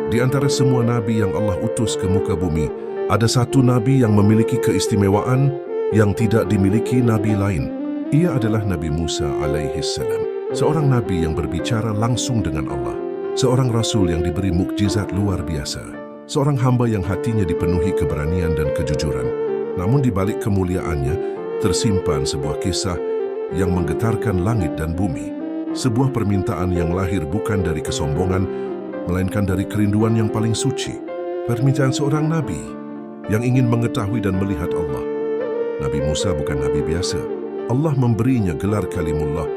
Di antara semua nabi yang Allah utus ke muka bumi, ada satu nabi yang memiliki keistimewaan yang tidak dimiliki nabi lain. Ia adalah Nabi Musa alaihi salam, seorang nabi yang berbicara langsung dengan Allah, seorang rasul yang diberi mukjizat luar biasa, seorang hamba yang hatinya dipenuhi keberanian dan kejujuran. Namun di balik kemuliaannya tersimpan sebuah kisah yang menggetarkan langit dan bumi, sebuah permintaan yang lahir bukan dari kesombongan, melainkan dari kerinduan yang paling suci. Permintaan seorang nabi yang ingin mengetahui dan melihat Allah. Nabi Musa bukan nabi biasa. Allah memberinya gelar Kalimullah,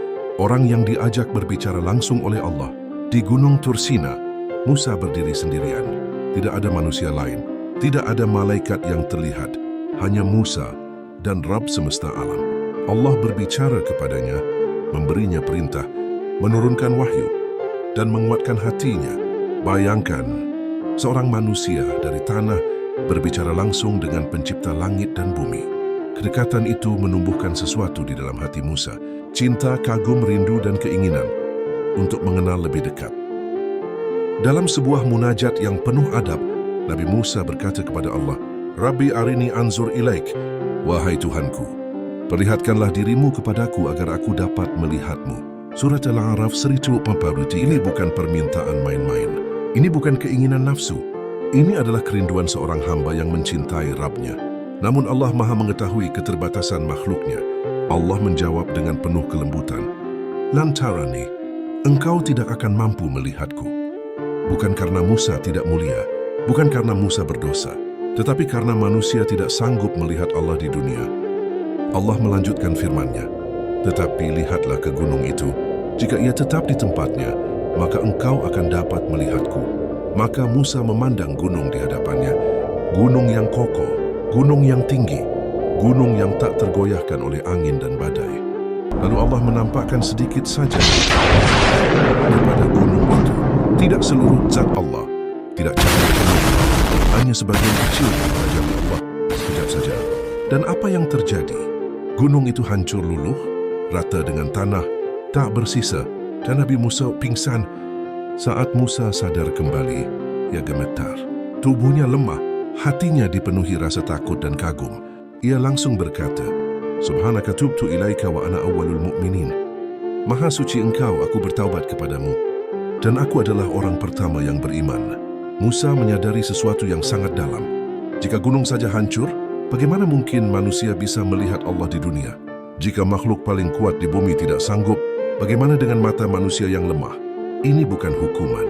orang yang diajak berbicara langsung oleh Allah. Di Gunung Tursina, Musa berdiri sendirian. Tidak ada manusia lain, tidak ada malaikat yang terlihat, hanya Musa dan Rabb semesta alam. Allah berbicara kepadanya, memberinya perintah, menurunkan wahyu, dan menguatkan hatinya. Bayangkan, seorang manusia dari tanah berbicara langsung dengan pencipta langit dan bumi. Kedekatan itu menumbuhkan sesuatu di dalam hati Musa. Cinta, kagum, rindu, dan keinginan untuk mengenal lebih dekat. Dalam sebuah munajat yang penuh adab, Nabi Musa berkata kepada Allah, Rabbi arini anzur ilaik, wahai Tuhanku, perlihatkanlah dirimu kepadaku agar aku dapat melihatmu. Surat Al-A'raf 140. Ini bukan permintaan main-main. Ini bukan keinginan nafsu. Ini adalah kerinduan seorang hamba yang mencintai Rabbnya. Namun Allah Maha mengetahui keterbatasan makhluknya. Allah menjawab dengan penuh kelembutan, Lantarani, engkau tidak akan mampu melihatku. Bukan karena Musa tidak mulia, bukan karena Musa berdosa, tetapi karena manusia tidak sanggup melihat Allah di dunia. Allah melanjutkan firman-Nya, tetapi lihatlah ke gunung itu, jika ia tetap di tempatnya, maka engkau akan dapat melihatku. Maka Musa memandang gunung di hadapannya, gunung yang kokoh, gunung yang tinggi, gunung yang tak tergoyahkan oleh angin dan badai. Lalu Allah menampakkan sedikit saja kepada gunung itu. Tidak seluruh zat Allah, tidak campur penuh, hanya sebagian kecil kerajaan Allah, sekejap saja. Dan apa yang terjadi? Gunung itu hancur luluh, rata dengan tanah, tak bersisa, dan Nabi Musa pingsan. Saat Musa sadar kembali, ia gemetar. Tubuhnya lemah, hatinya dipenuhi rasa takut dan kagum. Ia langsung berkata, Subhanaka tubtu ilaika wa ana awwalul mu'minin. Maha suci engkau, aku bertaubat kepadamu, dan aku adalah orang pertama yang beriman. Musa menyadari sesuatu yang sangat dalam. Jika gunung saja hancur, bagaimana mungkin manusia bisa melihat Allah di dunia? Jika makhluk paling kuat di bumi tidak sanggup, bagaimana dengan mata manusia yang lemah? Ini bukan hukuman.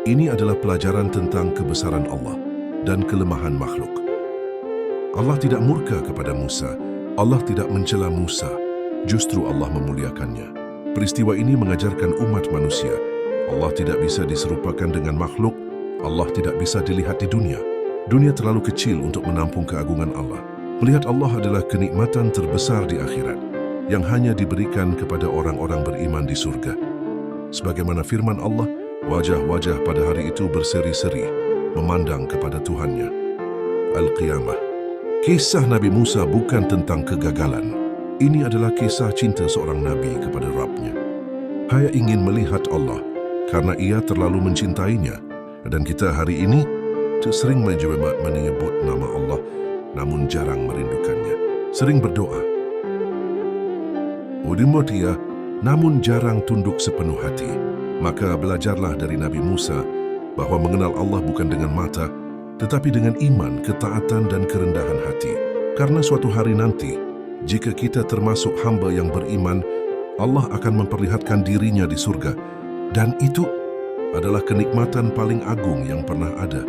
Ini adalah pelajaran tentang kebesaran Allah dan kelemahan makhluk. Allah tidak murka kepada Musa. Allah tidak mencela Musa. Justru Allah memuliakannya. Peristiwa ini mengajarkan umat manusia, Allah tidak bisa diserupakan dengan makhluk. Allah tidak bisa dilihat di dunia. Dunia terlalu kecil untuk menampung keagungan Allah. Melihat Allah adalah kenikmatan terbesar di akhirat yang hanya diberikan kepada orang-orang beriman di surga. Sebagaimana firman Allah, wajah-wajah pada hari itu berseri-seri memandang kepada Tuhannya. Al-Qiyamah. Kisah Nabi Musa bukan tentang kegagalan. Ini adalah kisah cinta seorang Nabi kepada Rabbnya. Ia ingin melihat Allah karena ia terlalu mencintainya. Dan kita hari ini sering menyebut nama Allah, namun jarang merindukannya. Sering berdoa, Udimotia, namun jarang tunduk sepenuh hati. Maka belajarlah dari Nabi Musa bahwa mengenal Allah bukan dengan mata, tetapi dengan iman, ketaatan, dan kerendahan hati. Karena suatu hari nanti, jika kita termasuk hamba yang beriman, Allah akan memperlihatkan dirinya di surga. Dan itu adalah kenikmatan paling agung yang pernah ada.